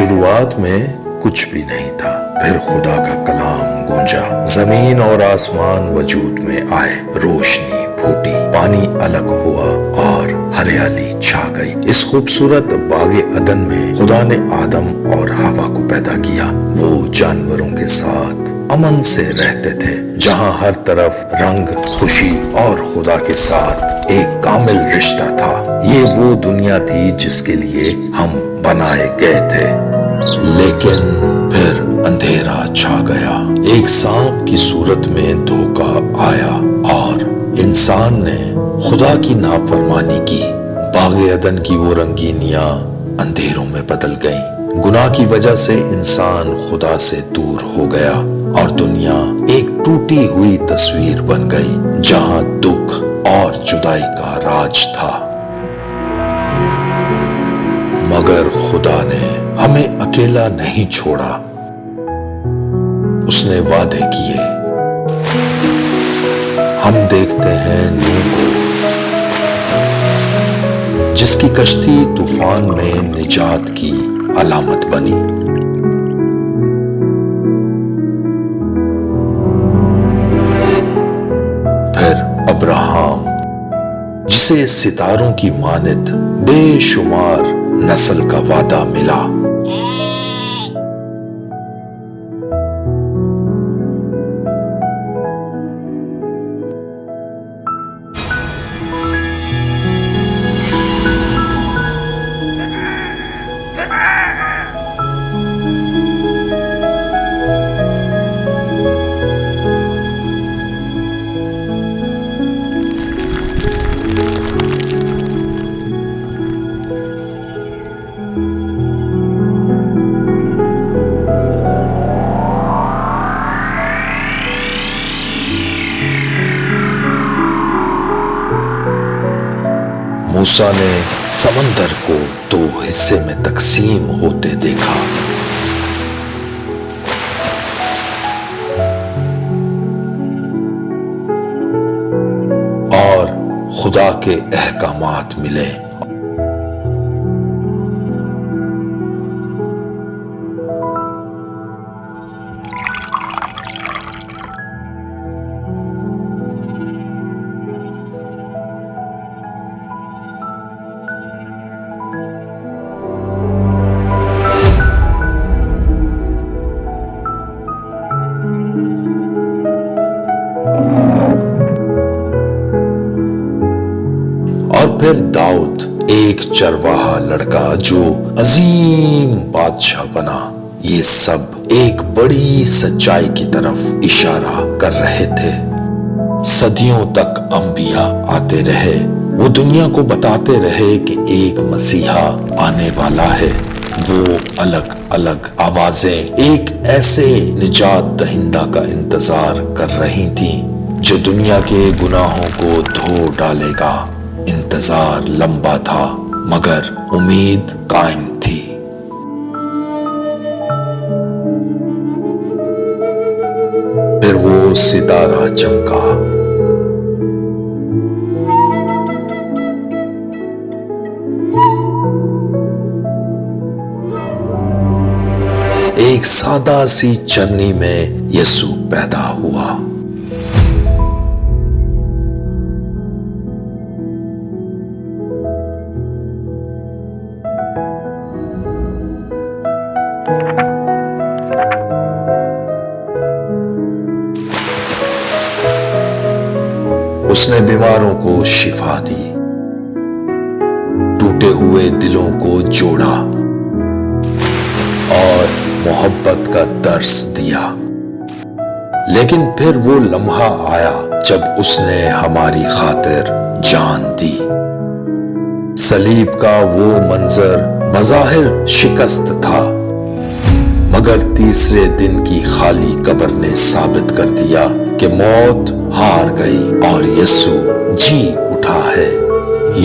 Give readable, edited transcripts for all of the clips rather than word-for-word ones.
شروعات میں کچھ بھی نہیں تھا، پھر خدا کا کلام گونجا، زمین اور آسمان وجود میں آئے، روشنی پھوٹی، پانی الگ ہوا اور ہریالی چھا گئی۔ اس خوبصورت باغ عدن میں خدا نے آدم اور حوا کو پیدا کیا۔ وہ جانوروں کے ساتھ امن سے رہتے تھے، جہاں ہر طرف رنگ، خوشی اور خدا کے ساتھ ایک کامل رشتہ تھا۔ یہ وہ دنیا تھی جس کے لیے ہم بنائے گئے تھے، لیکن پھر اندھیرا چھا گیا۔ ایک سانپ کی صورت میں دھوکہ آیا اور انسان نے خدا کی نافرمانی کی۔ باغ عدن کی وہ رنگینیاں اندھیروں میں بدل گئیں۔ گناہ کی وجہ سے انسان خدا سے دور ہو گیا اور دنیا ایک ٹوٹی ہوئی تصویر بن گئی، جہاں دکھ اور جدائی کا راج تھا۔ مگر خدا نے ہمیں اکیلا نہیں چھوڑا۔ اس نے وعدے کیے۔ ہم دیکھتے ہیں نوح کو، جس کی کشتی طوفان میں نجات کی علامت بنی۔ پھر ابراہیم، جسے ستاروں کی مانند بے شمار نسل کا وعدہ ملا۔ موسیٰ نے سمندر کو 2 حصے میں تقسیم ہوتے دیکھا۔ اور خدا کے احکامات ملے۔ اور پھر داؤد، ایک چرواہا لڑکا جو عظیم بادشاہ بنا۔ یہ سب ایک بڑی سچائی کی طرف اشارہ کر رہے تھے۔ صدیوں تک انبیاء آتے رہے، وہ دنیا کو بتاتے رہے کہ ایک مسیحا آنے والا ہے۔ وہ الگ الگ آوازیں ایک ایسے نجات دہندہ کا انتظار کر رہی تھیں جو دنیا کے گناہوں کو دھو ڈالے گا۔ انتظار لمبا تھا، مگر امید قائم تھی۔ پھر وہ ستارہ چمکا۔ ایک سادہ سی چرنی میں یسوع پیدا ہوا۔ اس نے بیماروں کو شفا دی، ٹوٹے ہوئے دلوں کو جوڑا اور محبت کا درس دیا۔ لیکن پھر وہ لمحہ آیا جب اس نے ہماری خاطر جان دی۔ صلیب کا وہ منظر بظاہر شکست تھا، مگر تیسرے دن کی خالی قبر نے ثابت کر دیا کہ موت ہار گئی اور یسوع جی اٹھا ہے۔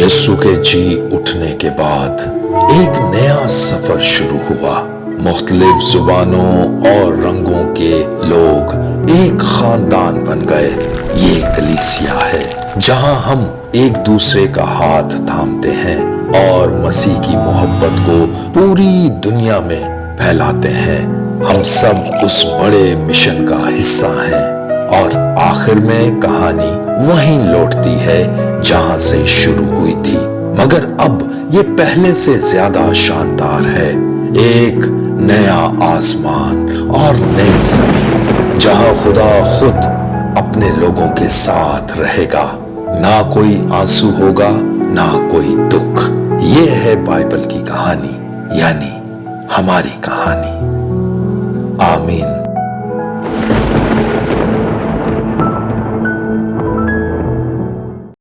یسوع کے جی اٹھنے کے بعد ایک نیا سفر شروع ہوا۔ مختلف زبانوں اور رنگوں کے لوگ ایک خاندان بن گئے۔ یہ کلیسیا ہے جہاں ہم ایک دوسرے کا ہاتھ تھامتے ہیں اور مسیح کی محبت کو پوری دنیا میں پھیلاتے ہیں۔ ہم سب اس بڑے مشن کا حصہ ہیں اور آخر میں کہانی وہیں لوٹتی ہے جہاں سے شروع ہوئی تھی، مگر اب یہ پہلے سے زیادہ شاندار ہے۔ ایک نیا آسمان اور نئی زمین جہاں خدا خود اپنے لوگوں کے ساتھ رہے گا، نہ کوئی آنسو ہوگا نہ کوئی دکھ۔ یہ ہے بائبل کی کہانی، یعنی ہماری کہانی۔ آمین۔